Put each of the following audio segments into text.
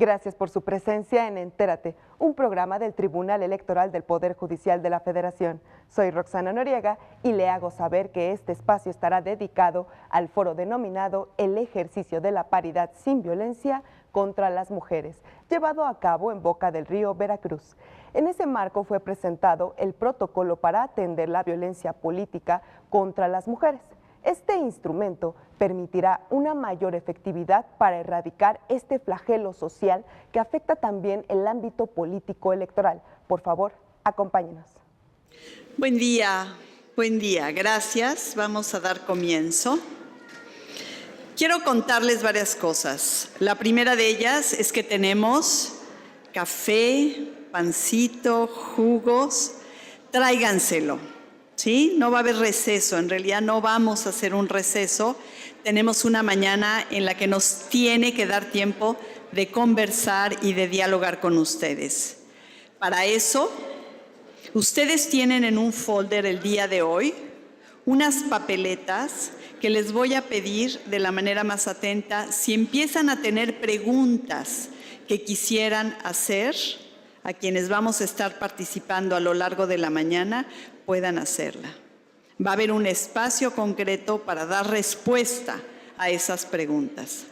Gracias por su presencia en Entérate, un programa del Tribunal Electoral del Poder Judicial de la Federación. Soy Roxana Noriega y le hago saber que este espacio estará dedicado al foro denominado El ejercicio de la paridad sin violencia contra las mujeres, llevado a cabo en Boca del Río, Veracruz. En ese marco fue presentado el protocolo para atender la violencia política contra las mujeres. Este instrumento permitirá una mayor efectividad para erradicar este flagelo social que afecta también el ámbito político electoral. Por favor, acompáñenos. Buen día, gracias. Vamos a dar comienzo. Quiero contarles varias cosas. La primera de ellas es que tenemos café, pancito, jugos. Tráiganselo. ¿Sí? No va a haber receso, en realidad no vamos a hacer un receso. Tenemos una mañana en la que nos tiene que dar tiempo de conversar y de dialogar con ustedes. Para eso, ustedes tienen en un folder el día de hoy unas papeletas que les voy a pedir de la manera más atenta. Si empiezan a tener preguntas que quisieran hacer a quienes vamos a estar participando a lo largo de la mañana, puedan hacerla. Va a haber un espacio concreto para dar respuesta a esas preguntas.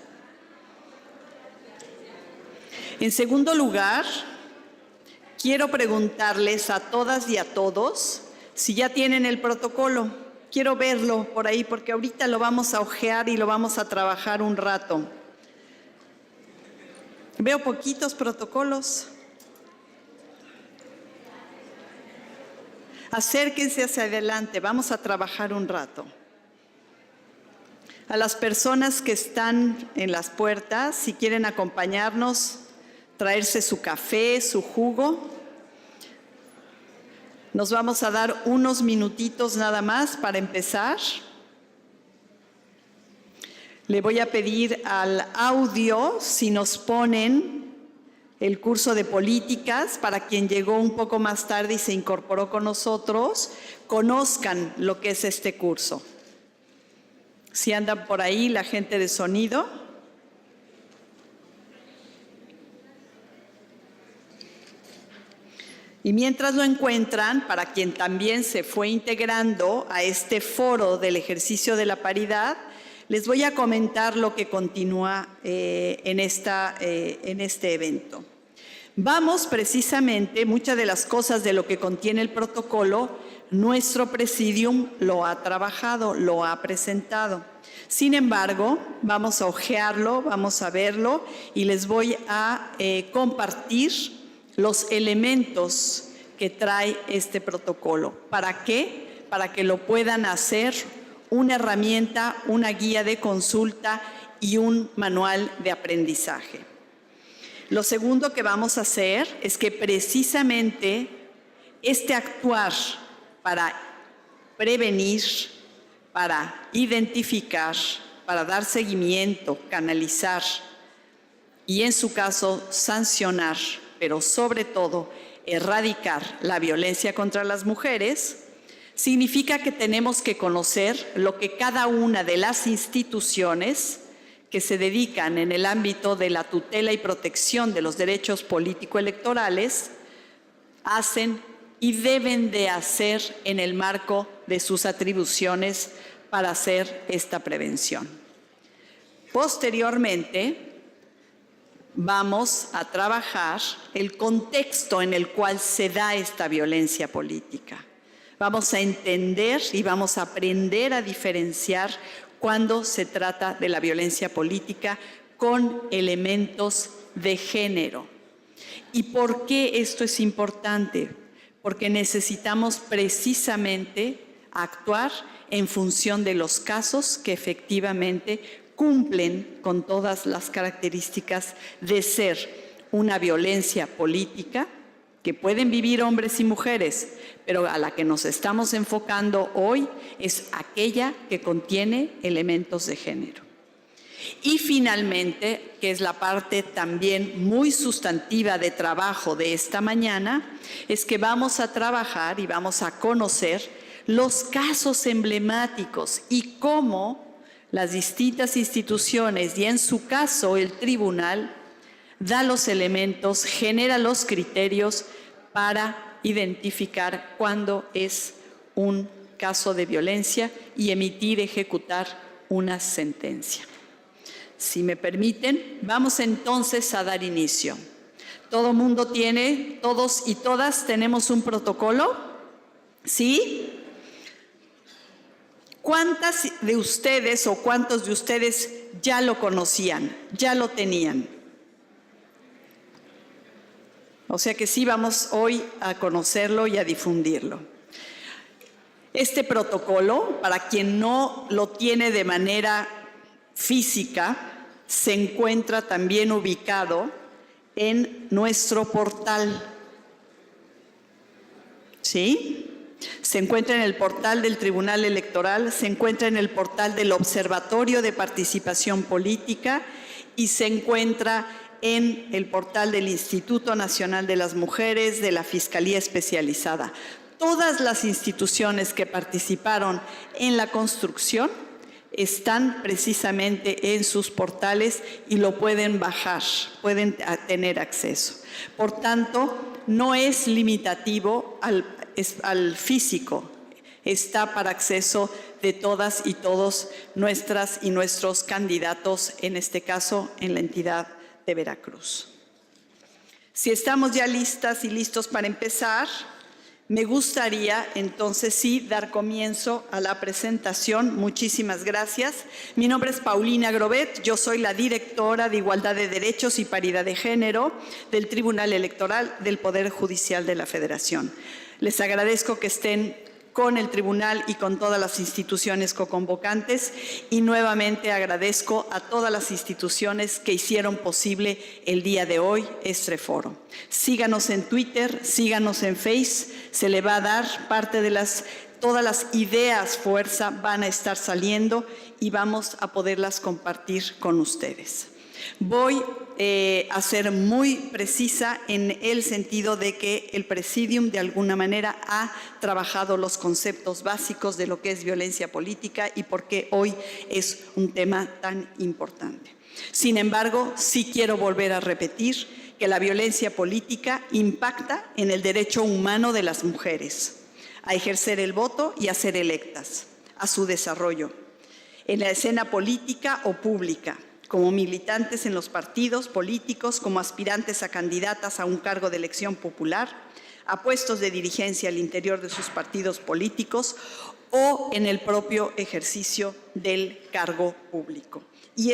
En segundo lugar, quiero preguntarles a todas y a todos si ya tienen el protocolo. Quiero verlo por ahí porque ahorita lo vamos a hojear y lo vamos a trabajar un rato. Veo poquitos protocolos. Acérquense hacia adelante, vamos a trabajar un rato. A las personas que están en las puertas, si quieren acompañarnos, traerse su café, su jugo. Nos vamos a dar unos minutitos nada más para empezar. Le voy a pedir al audio si nos ponen el curso de políticas, para quien llegó un poco más tarde y se incorporó con nosotros, conozcan lo que es este curso. Si andan por ahí la gente de sonido. Y mientras lo encuentran, para quien también se fue integrando a este foro del ejercicio de la paridad, les voy a comentar lo que continúa en este evento. Vamos precisamente, muchas de las cosas de lo que contiene el protocolo, nuestro presidium lo ha trabajado, lo ha presentado. Sin embargo, vamos a hojearlo, vamos a verlo y les voy a compartir los elementos que trae este protocolo. ¿Para qué? Para que lo puedan hacer una herramienta, una guía de consulta y un manual de aprendizaje. Lo segundo que vamos a hacer es que precisamente este actuar para prevenir, para identificar, para dar seguimiento, canalizar y en su caso sancionar, pero sobre todo erradicar la violencia contra las mujeres, significa que tenemos que conocer lo que cada una de las instituciones que se dedican en el ámbito de la tutela y protección de los derechos político-electorales hacen y deben de hacer en el marco de sus atribuciones para hacer esta prevención. Posteriormente, vamos a trabajar el contexto en el cual se da esta violencia política. Vamos a entender y vamos a aprender a diferenciar cuando se trata de la violencia política con elementos de género. ¿Y por qué esto es importante? Porque necesitamos precisamente actuar en función de los casos que efectivamente cumplen con todas las características de ser una violencia política que pueden vivir hombres y mujeres, pero a la que nos estamos enfocando hoy es aquella que contiene elementos de género. Y finalmente, que es la parte también muy sustantiva de trabajo de esta mañana, es que vamos a trabajar y vamos a conocer los casos emblemáticos y cómo las distintas instituciones y en su caso el tribunal da los elementos, genera los criterios para identificar cuándo es un caso de violencia y emitir, ejecutar una sentencia. Si me permiten, vamos entonces a dar inicio. ¿Todo mundo tiene, todos y todas tenemos un protocolo? ¿Sí? ¿Cuántas de ustedes o cuántos de ustedes ya lo conocían, ya lo tenían? O sea que sí vamos hoy a conocerlo y a difundirlo. Este protocolo, para quien no lo tiene de manera física, se encuentra también ubicado en nuestro portal. ¿Sí? Se encuentra en el portal del Tribunal Electoral, se encuentra en el portal del Observatorio de Participación Política y se encuentra en el portal del Instituto Nacional de las Mujeres, de la Fiscalía Especializada. Todas las instituciones que participaron en la construcción están precisamente en sus portales y lo pueden bajar, pueden tener acceso. Por tanto, no es limitativo al físico, está para acceso de todas y todos nuestras y nuestros candidatos, en este caso en la entidad de Veracruz. Si estamos ya listas y listos para empezar, me gustaría entonces sí dar comienzo a la presentación. Muchísimas gracias. Mi nombre es Paulina Grobet, yo soy la directora de Igualdad de Derechos y Paridad de Género del Tribunal Electoral del Poder Judicial de la Federación. Les agradezco que estén con el tribunal y con todas las instituciones coconvocantes y nuevamente agradezco a todas las instituciones que hicieron posible el día de hoy este foro. Síganos en Twitter, síganos en Face, se le va a dar parte de todas las ideas fuerza van a estar saliendo y vamos a poderlas compartir con ustedes. Voy a ser muy precisa en el sentido de que el Presidium de alguna manera ha trabajado los conceptos básicos de lo que es violencia política y por qué hoy es un tema tan importante. Sin embargo, sí quiero volver a repetir que la violencia política impacta en el derecho humano de las mujeres a ejercer el voto y a ser electas, a su desarrollo, en la escena política o pública, como militantes en los partidos políticos, como aspirantes a candidatas a un cargo de elección popular, a puestos de dirigencia al interior de sus partidos políticos o en el propio ejercicio del cargo público. Y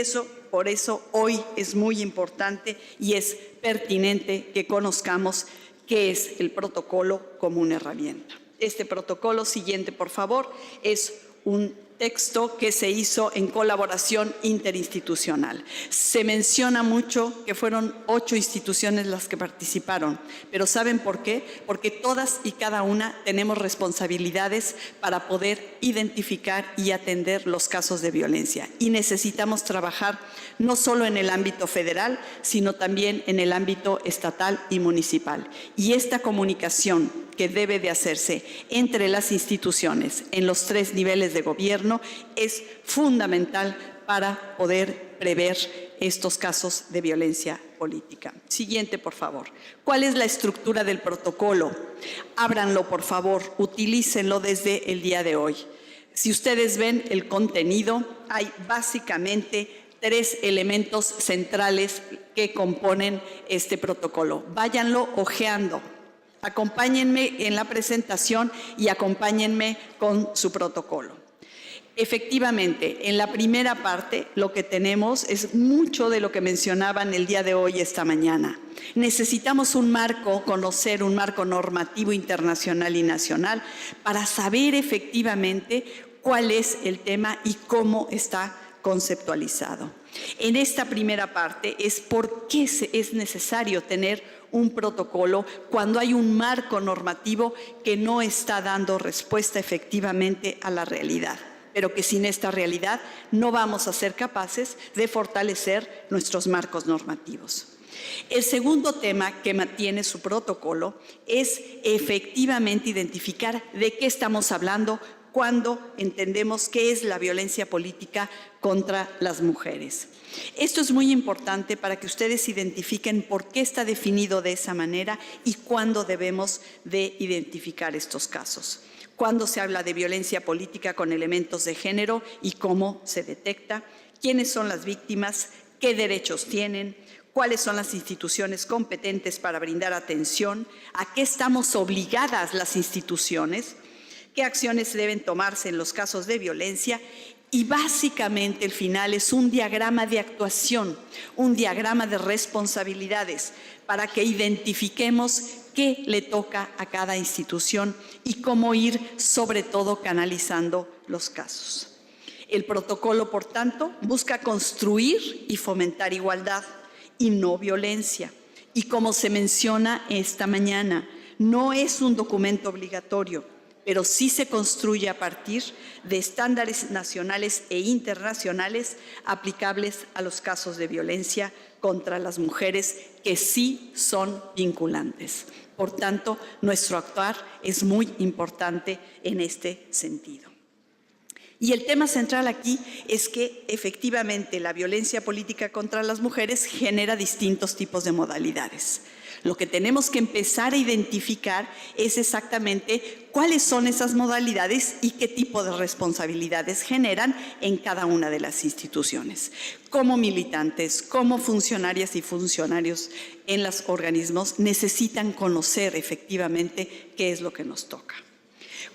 por eso hoy es muy importante y es pertinente que conozcamos qué es el protocolo como una herramienta. Este protocolo, siguiente por favor, es un texto que se hizo en colaboración interinstitucional. Se menciona mucho que fueron 8 instituciones las que participaron, pero ¿saben por qué? Porque todas y cada una tenemos responsabilidades para poder identificar y atender los casos de violencia y necesitamos trabajar no solo en el ámbito federal, sino también en el ámbito estatal y municipal. Y esta comunicación que debe de hacerse entre las instituciones en los 3 niveles de gobierno es fundamental para poder prever estos casos de violencia política. Siguiente, por favor. ¿Cuál es la estructura del protocolo? Ábranlo, por favor, utilícenlo desde el día de hoy. Si ustedes ven el contenido, hay básicamente 3 elementos centrales que componen este protocolo. Váyanlo hojeando. Acompáñenme en la presentación y acompáñenme con su protocolo. Efectivamente, en la primera parte lo que tenemos es mucho de lo que mencionaban el día de hoy, esta mañana. Necesitamos un marco, conocer un marco normativo internacional y nacional para saber efectivamente cuál es el tema y cómo está conceptualizado. En esta primera parte es por qué es necesario tener un protocolo cuando hay un marco normativo que no está dando respuesta efectivamente a la realidad, pero que sin esta realidad no vamos a ser capaces de fortalecer nuestros marcos normativos. El segundo tema que mantiene su protocolo es efectivamente identificar de qué estamos hablando cuando entendemos qué es la violencia política contra las mujeres. Esto es muy importante para que ustedes identifiquen por qué está definido de esa manera y cuándo debemos de identificar estos casos. Cuándo se habla de violencia política con elementos de género y cómo se detecta, quiénes son las víctimas, qué derechos tienen, cuáles son las instituciones competentes para brindar atención, a qué estamos obligadas las instituciones, qué acciones deben tomarse en los casos de violencia y básicamente el final es un diagrama de actuación, un diagrama de responsabilidades para que identifiquemos qué le toca a cada institución y cómo ir sobre todo canalizando los casos. El protocolo, por tanto, busca construir y fomentar igualdad y no violencia. Y como se menciona esta mañana, no es un documento obligatorio, pero sí se construye a partir de estándares nacionales e internacionales aplicables a los casos de violencia contra las mujeres que sí son vinculantes. Por tanto, nuestro actuar es muy importante en este sentido. Y el tema central aquí es que efectivamente la violencia política contra las mujeres genera distintos tipos de modalidades. Lo que tenemos que empezar a identificar es exactamente cuáles son esas modalidades y qué tipo de responsabilidades generan en cada una de las instituciones. Como militantes, como funcionarias y funcionarios en los organismos, necesitan conocer efectivamente qué es lo que nos toca.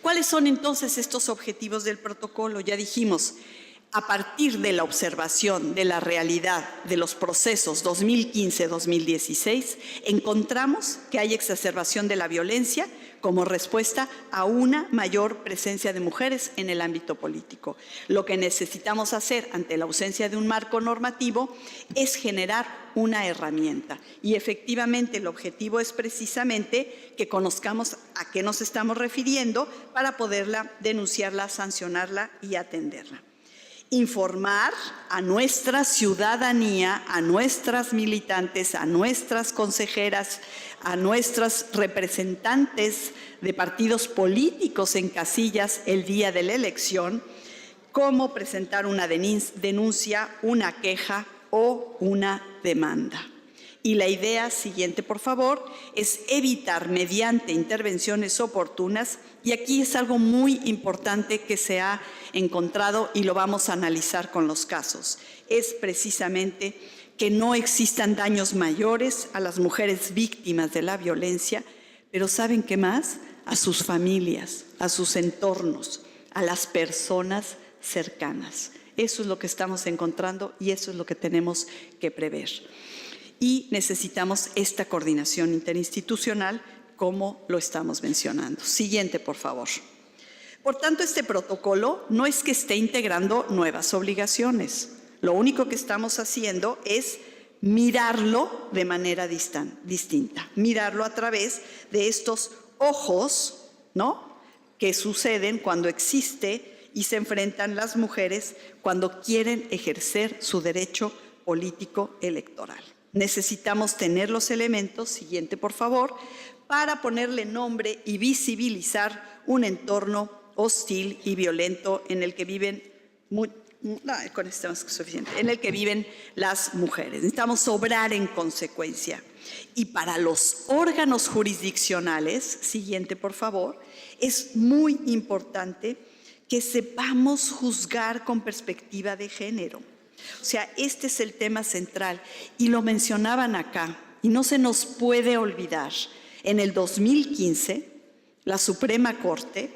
¿Cuáles son entonces estos objetivos del protocolo? Ya dijimos, a partir de la observación de la realidad de los procesos 2015-2016, encontramos que hay exacerbación de la violencia como respuesta a una mayor presencia de mujeres en el ámbito político. Lo que necesitamos hacer ante la ausencia de un marco normativo es generar una herramienta. Y efectivamente el objetivo es precisamente que conozcamos a qué nos estamos refiriendo para poderla denunciarla, sancionarla y atenderla. Informar a nuestra ciudadanía, a nuestras militantes, a nuestras consejeras, a nuestros representantes de partidos políticos en casillas el día de la elección, cómo presentar una denuncia, una queja o una demanda. Y la idea siguiente, por favor, es evitar mediante intervenciones oportunas, y aquí es algo muy importante que se ha encontrado y lo vamos a analizar con los casos, es precisamente que no existan daños mayores a las mujeres víctimas de la violencia, pero ¿saben qué más? A sus familias, a sus entornos, a las personas cercanas. Eso es lo que estamos encontrando y eso es lo que tenemos que prever. Y necesitamos esta coordinación interinstitucional como lo estamos mencionando. Siguiente, por favor. Por tanto, este protocolo no es que esté integrando nuevas obligaciones. Lo único que estamos haciendo es mirarlo de manera distinta, mirarlo a través de estos ojos, ¿no?, que suceden cuando existe y se enfrentan las mujeres cuando quieren ejercer su derecho político electoral. Necesitamos tener los elementos, siguiente por favor, para ponerle nombre y visibilizar un entorno hostil y violento en el que viven en el que viven las mujeres. Necesitamos obrar en consecuencia. Y para los órganos jurisdiccionales, siguiente por favor, es muy importante que sepamos juzgar con perspectiva de género. O sea, este es el tema central y lo mencionaban acá y no se nos puede olvidar. En el 2015, la Suprema Corte,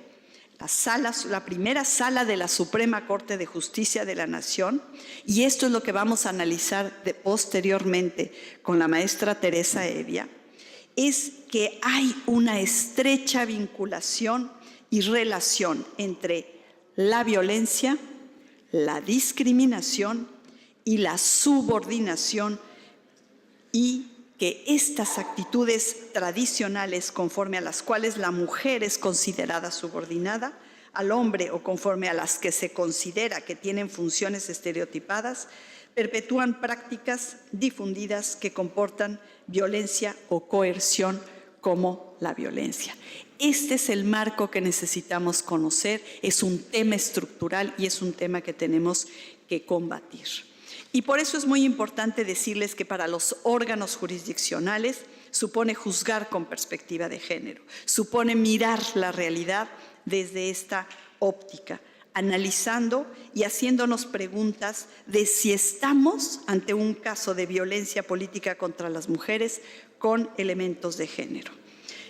la primera sala de la Suprema Corte de Justicia de la Nación, y esto es lo que vamos a analizar posteriormente con la maestra Teresa Evia, es que hay una estrecha vinculación y relación entre la violencia, la discriminación y la subordinación, y que estas actitudes tradicionales conforme a las cuales la mujer es considerada subordinada al hombre o conforme a las que se considera que tienen funciones estereotipadas, perpetúan prácticas difundidas que comportan violencia o coerción como la violencia. este es el marco que necesitamos conocer, es un tema estructural y es un tema que tenemos que combatir. Y por eso es muy importante decirles que para los órganos jurisdiccionales supone juzgar con perspectiva de género, supone mirar la realidad desde esta óptica, analizando y haciéndonos preguntas de si estamos ante un caso de violencia política contra las mujeres con elementos de género.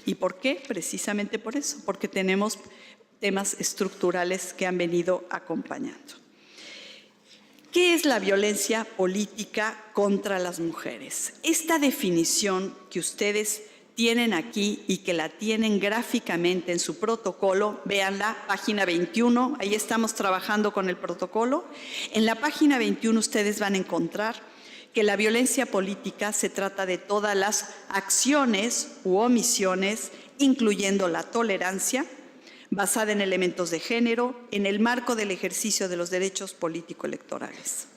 ¿Y por qué? Precisamente por eso, porque tenemos temas estructurales que han venido acompañando. ¿Qué es la violencia política contra las mujeres? Esta definición que ustedes tienen aquí y que la tienen gráficamente en su protocolo, véanla, página 21, ahí estamos trabajando con el protocolo. En la página 21 ustedes van a encontrar que la violencia política se trata de todas las acciones u omisiones, incluyendo la tolerancia, basada en elementos de género, en el marco del ejercicio de los derechos político-electorales.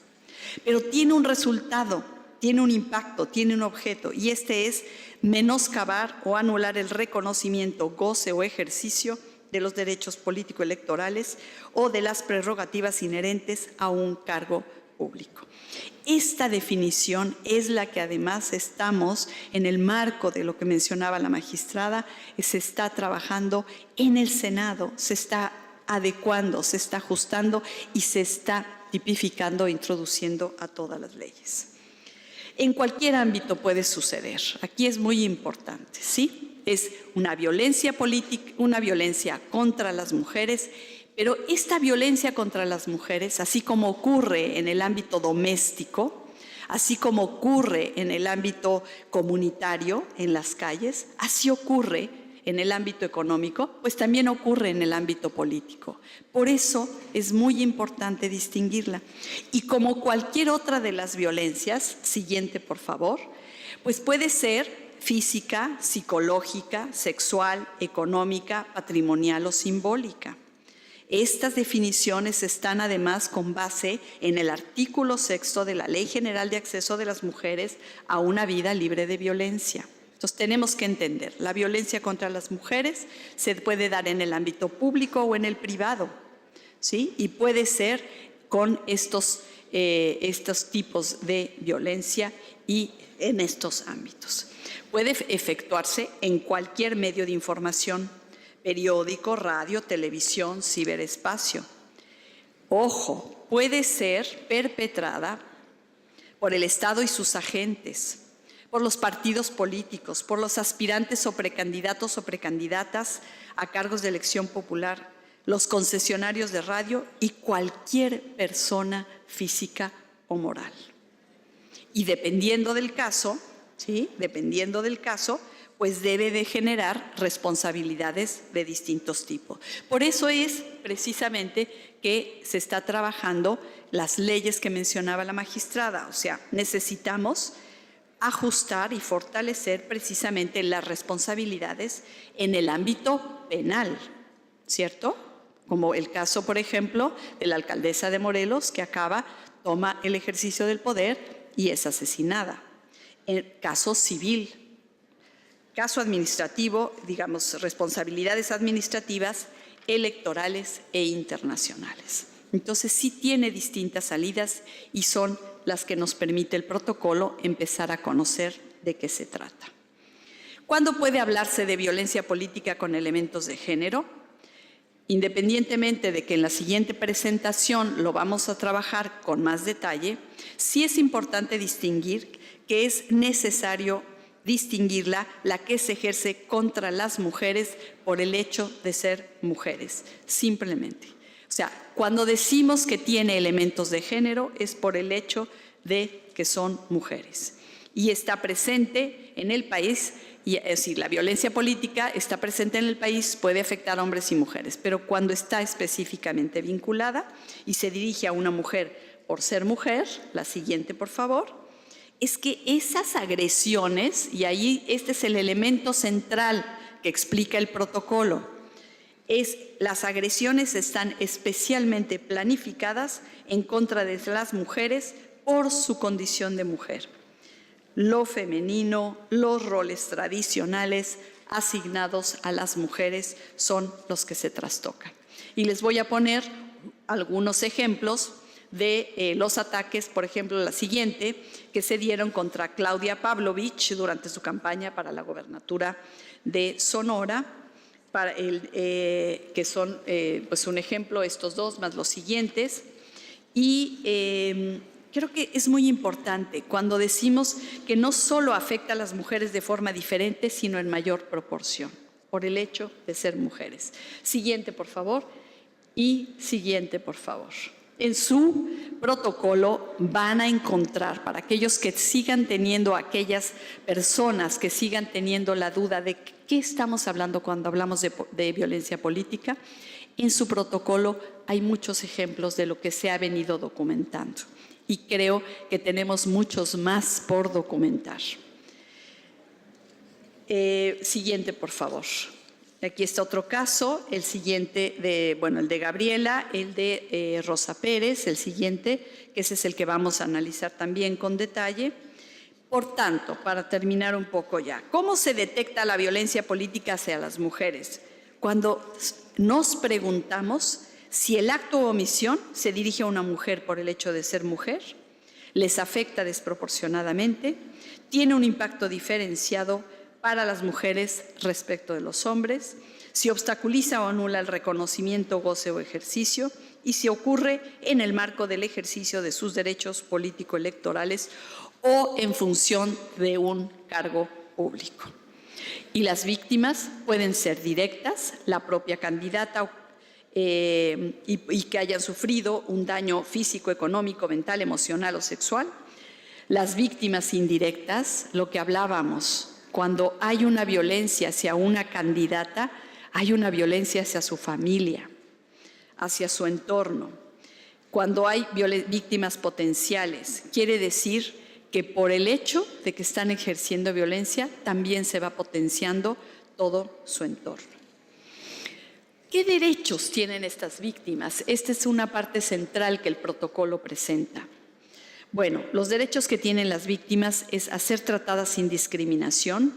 Pero tiene un resultado, tiene un impacto, tiene un objeto, y este es menoscabar o anular el reconocimiento, goce o ejercicio de los derechos político-electorales o de las prerrogativas inherentes a un cargo público. Esta definición es la que además estamos en el marco de lo que mencionaba la magistrada, se está trabajando en el Senado, se está adecuando, se está ajustando y se está tipificando, introduciendo a todas las leyes. En cualquier ámbito puede suceder, aquí es muy importante, ¿sí? Es una violencia política, una violencia contra las mujeres. Pero esta violencia contra las mujeres, así como ocurre en el ámbito doméstico, así como ocurre en el ámbito comunitario, en las calles, así ocurre en el ámbito económico, pues también ocurre en el ámbito político. Por eso es muy importante distinguirla. Y como cualquier otra de las violencias, siguiente por favor, pues puede ser física, psicológica, sexual, económica, patrimonial o simbólica. Estas definiciones están además con base en el artículo 6º de la Ley General de Acceso de las Mujeres a una vida libre de violencia. Entonces tenemos que entender, la violencia contra las mujeres se puede dar en el ámbito público o en el privado, ¿sí? Y puede ser con estos tipos de violencia y en estos ámbitos. Puede efectuarse en cualquier medio de información, periódico, radio, televisión, ciberespacio. Ojo, puede ser perpetrada por el Estado y sus agentes, por los partidos políticos, por los aspirantes o precandidatos o precandidatas a cargos de elección popular, los concesionarios de radio y cualquier persona física o moral. Y dependiendo del caso, ¿sí? Dependiendo del caso, pues debe de generar responsabilidades de distintos tipos. Por eso es precisamente que se está trabajando las leyes que mencionaba la magistrada. O sea, necesitamos ajustar y fortalecer precisamente las responsabilidades en el ámbito penal, ¿cierto? Como el caso, por ejemplo, de la alcaldesa de Morelos, que toma el ejercicio del poder y es asesinada. El caso civil. Caso administrativo, digamos, responsabilidades administrativas, electorales e internacionales. Entonces, sí tiene distintas salidas y son las que nos permite el protocolo empezar a conocer de qué se trata. ¿Cuándo puede hablarse de violencia política con elementos de género? Independientemente de que en la siguiente presentación lo vamos a trabajar con más detalle, sí es importante distinguir que es necesario distinguirla, la que se ejerce contra las mujeres por el hecho de ser mujeres, simplemente. O sea, cuando decimos que tiene elementos de género es por el hecho de que son mujeres. Y está presente en el país, y es decir, la violencia política está presente en el país, puede afectar a hombres y mujeres, pero cuando está específicamente vinculada y se dirige a una mujer por ser mujer, la siguiente por favor, es que esas agresiones, y ahí este es el elemento central que explica el protocolo, las agresiones están especialmente planificadas en contra de las mujeres por su condición de mujer. Lo femenino, los roles tradicionales, asignados a las mujeres son los que se trastocan. Y les voy a poner algunos ejemplos de los ataques, por ejemplo, la siguiente, que se dieron contra Claudia Pavlovich durante su campaña para la gobernatura de Sonora, que son pues un ejemplo, estos dos, más los siguientes. Y creo que es muy importante cuando decimos que no solo afecta a las mujeres de forma diferente, sino en mayor proporción, por el hecho de ser mujeres. Siguiente, por favor. Y siguiente, por favor. En su protocolo van a encontrar, para aquellos que sigan teniendo, aquellas personas que sigan teniendo la duda de qué estamos hablando cuando hablamos de violencia política, en su protocolo hay muchos ejemplos de lo que se ha venido documentando. Y creo que tenemos muchos más por documentar. Siguiente, por favor. Aquí está otro caso, el siguiente, el de Gabriela, el de Rosa Pérez, el siguiente, que ese es el que vamos a analizar también con detalle. Por tanto, para terminar un poco ya, ¿cómo se detecta la violencia política hacia las mujeres? Cuando nos preguntamos si el acto o omisión se dirige a una mujer por el hecho de ser mujer, les afecta desproporcionadamente, tiene un impacto diferenciado para las mujeres respecto de los hombres, si obstaculiza o anula el reconocimiento, goce o ejercicio, y si ocurre en el marco del ejercicio de sus derechos político-electorales o en función de un cargo público. Y las víctimas pueden ser directas, la propia candidata y que hayan sufrido un daño físico, económico, mental, emocional o sexual. Las víctimas indirectas, lo que hablábamos, cuando hay una violencia hacia una candidata, hay una violencia hacia su familia, hacia su entorno. Cuando hay víctimas potenciales, quiere decir que por el hecho de que están ejerciendo violencia, también se va potenciando todo su entorno. ¿Qué derechos tienen estas víctimas? Esta es una parte central que el protocolo presenta. Bueno, los derechos que tienen las víctimas es a ser tratadas sin discriminación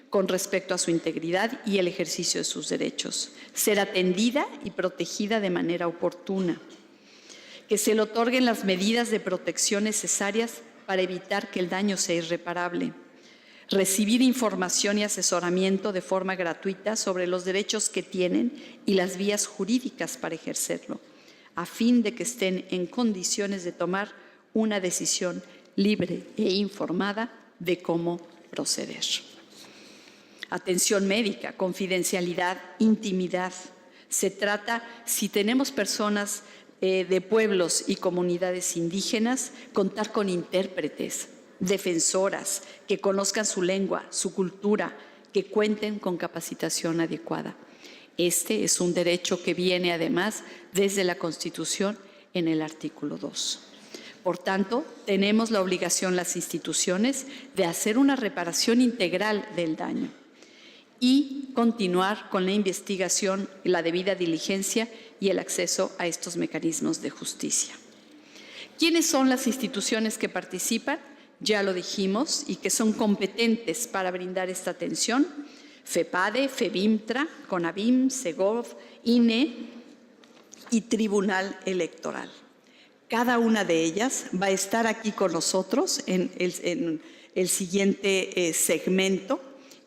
con respecto a su integridad y el ejercicio de sus derechos, ser atendida y protegida de manera oportuna, que se le otorguen las medidas de protección necesarias para evitar que el daño sea irreparable, recibir información y asesoramiento de forma gratuita sobre los derechos que tienen y las vías jurídicas para ejercerlo, a fin de que estén en condiciones de tomar una decisión libre e informada de cómo proceder. Atención médica, confidencialidad, intimidad. Se trata, si tenemos personas de pueblos y comunidades indígenas, contar con intérpretes, defensoras, que conozcan su lengua, su cultura, que cuenten con capacitación adecuada. Este es un derecho que viene además desde la Constitución en el artículo 2. Por tanto, tenemos la obligación las instituciones de hacer una reparación integral del daño y continuar con la investigación, la debida diligencia y el acceso a estos mecanismos de justicia. ¿Quiénes son las instituciones que participan? Ya lo dijimos, y que son competentes para brindar esta atención: FEPADE, FEBIMTRA, CONAVIM, SEGOV, INE y Tribunal Electoral. Cada una de ellas va a estar aquí con nosotros en el siguiente segmento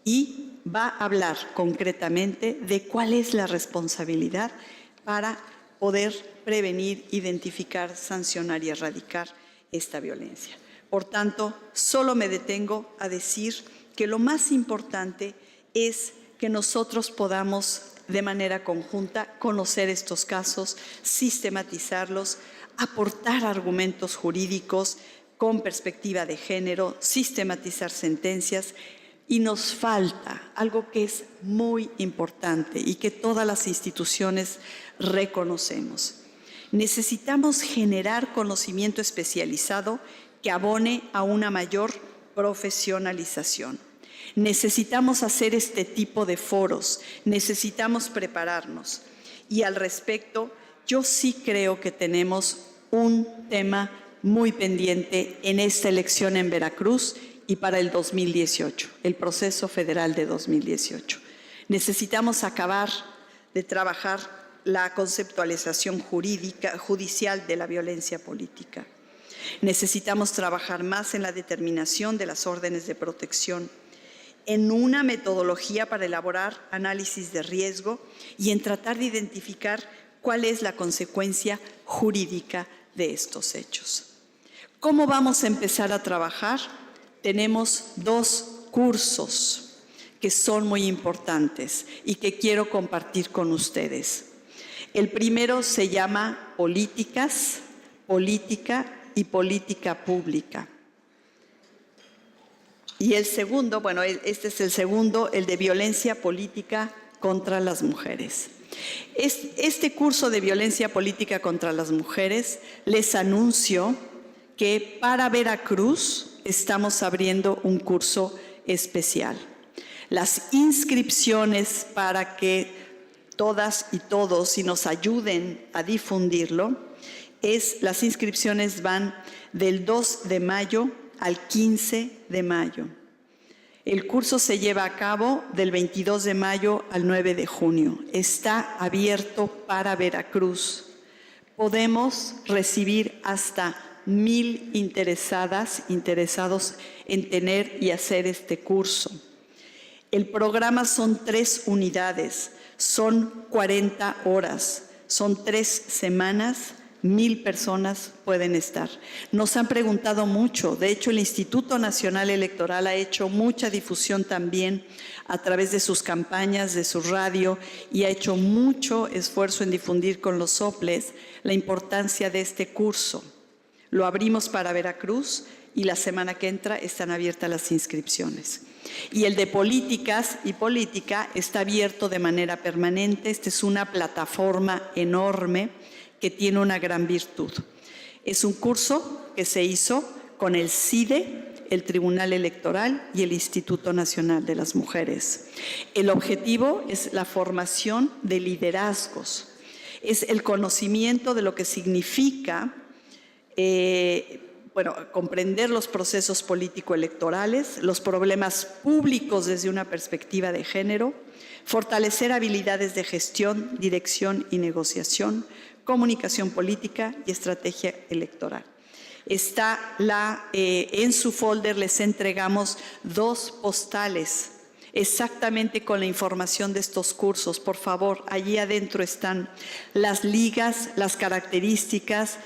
y va a hablar concretamente de cuál es la responsabilidad para poder prevenir, identificar, sancionar y erradicar esta violencia. Por tanto, solo me detengo a decir que lo más importante es que nosotros podamos de manera conjunta conocer estos casos, sistematizarlos, aportar argumentos jurídicos con perspectiva de género, sistematizar sentencias. Y nos falta algo que es muy importante y que todas las instituciones reconocemos. Necesitamos generar conocimiento especializado que abone a una mayor profesionalización. Necesitamos hacer este tipo de foros, necesitamos prepararnos. Y al respecto, yo sí creo que tenemos un tema muy pendiente en esta elección en Veracruz y para el 2018, el proceso federal de 2018. Necesitamos acabar de trabajar la conceptualización judicial de la violencia política. Necesitamos trabajar más en la determinación de las órdenes de protección, en una metodología para elaborar análisis de riesgo y en tratar de identificar cuál es la consecuencia jurídica de estos hechos. ¿Cómo vamos a empezar a trabajar? Tenemos 2 cursos que son muy importantes y que quiero compartir con ustedes. El primero se llama Políticas, Política y Política Pública. Y el segundo, bueno, este es el segundo, el de Violencia Política contra las Mujeres. Este curso de Violencia Política contra las Mujeres, les anuncio que para Veracruz estamos abriendo un curso especial. Las inscripciones para que todas y todos, si nos ayuden a difundirlo, las inscripciones van del 2 de mayo al 15 de mayo. El curso se lleva a cabo del 22 de mayo al 9 de junio. Está abierto para Veracruz. Podemos recibir hasta 1000 interesados en tener y hacer este curso. El programa son 3 unidades, son 40 horas, son 3 semanas. 1000 personas pueden estar. Nos han preguntado mucho, de hecho el Instituto Nacional Electoral ha hecho mucha difusión también a través de sus campañas, de su radio, y ha hecho mucho esfuerzo en difundir con los soples la importancia de este curso. Lo abrimos para Veracruz y la semana que entra están abiertas las inscripciones. Y el de Políticas y Política está abierto de manera permanente. Esta es una plataforma enorme que tiene una gran virtud. Es un curso que se hizo con el CIDE, el Tribunal Electoral y el Instituto Nacional de las Mujeres. El objetivo es la formación de liderazgos, es el conocimiento de lo que significa comprender los procesos político-electorales, los problemas públicos desde una perspectiva de género, fortalecer habilidades de gestión, dirección y negociación, comunicación política y estrategia electoral. En su folder les entregamos 2 postales exactamente con la información de estos cursos. Por favor, allí adentro están las ligas, las características,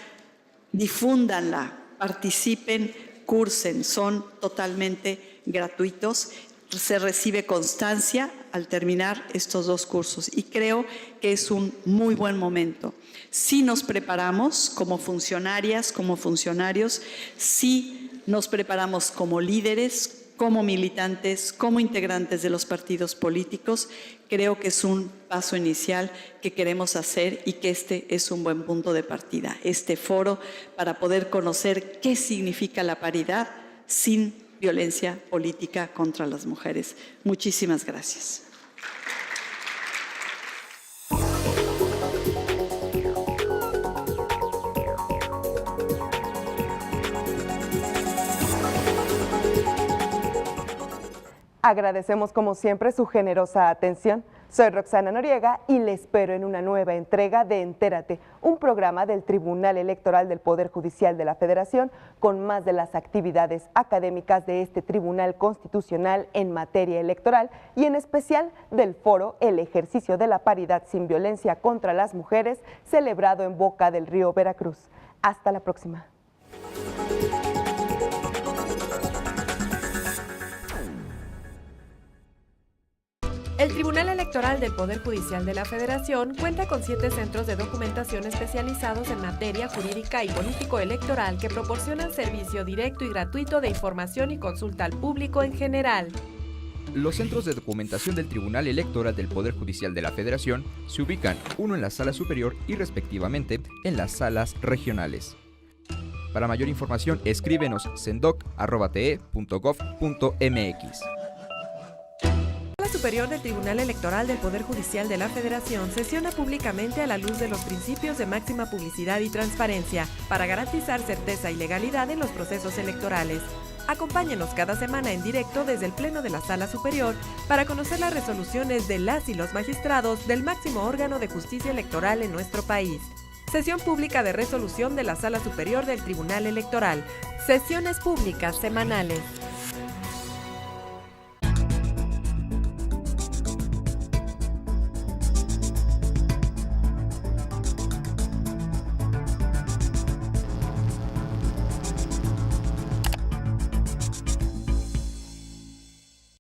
difúndanla, participen, cursen, son totalmente gratuitos. Se recibe constancia al terminar estos 2 cursos y creo que es un muy buen momento. Si nos preparamos como funcionarias, como funcionarios, si nos preparamos como líderes, como militantes, como integrantes de los partidos políticos, creo que es un paso inicial que queremos hacer y que este es un buen punto de partida. Este foro para poder conocer qué significa la paridad sin violencia política contra las mujeres. Muchísimas gracias. Agradecemos como siempre su generosa atención. Soy Roxana Noriega y le espero en una nueva entrega de Entérate, un programa del Tribunal Electoral del Poder Judicial de la Federación con más de las actividades académicas de este Tribunal Constitucional en materia electoral y en especial del foro El ejercicio de la paridad sin violencia contra las mujeres, celebrado en Boca del Río, Veracruz. Hasta la próxima. El Tribunal Electoral del Poder Judicial de la Federación cuenta con 7 centros de documentación especializados en materia jurídica y político-electoral que proporcionan servicio directo y gratuito de información y consulta al público en general. Los centros de documentación del Tribunal Electoral del Poder Judicial de la Federación se ubican uno en la Sala Superior y respectivamente en las salas regionales. Para mayor información, escríbenos sendoc@te.gov.mx. La Superior del Tribunal Electoral del Poder Judicial de la Federación sesiona públicamente a la luz de los principios de máxima publicidad y transparencia para garantizar certeza y legalidad en los procesos electorales. Acompáñenos cada semana en directo desde el Pleno de la Sala Superior para conocer las resoluciones de las y los magistrados del máximo órgano de justicia electoral en nuestro país. Sesión pública de resolución de la Sala Superior del Tribunal Electoral. Sesiones públicas semanales.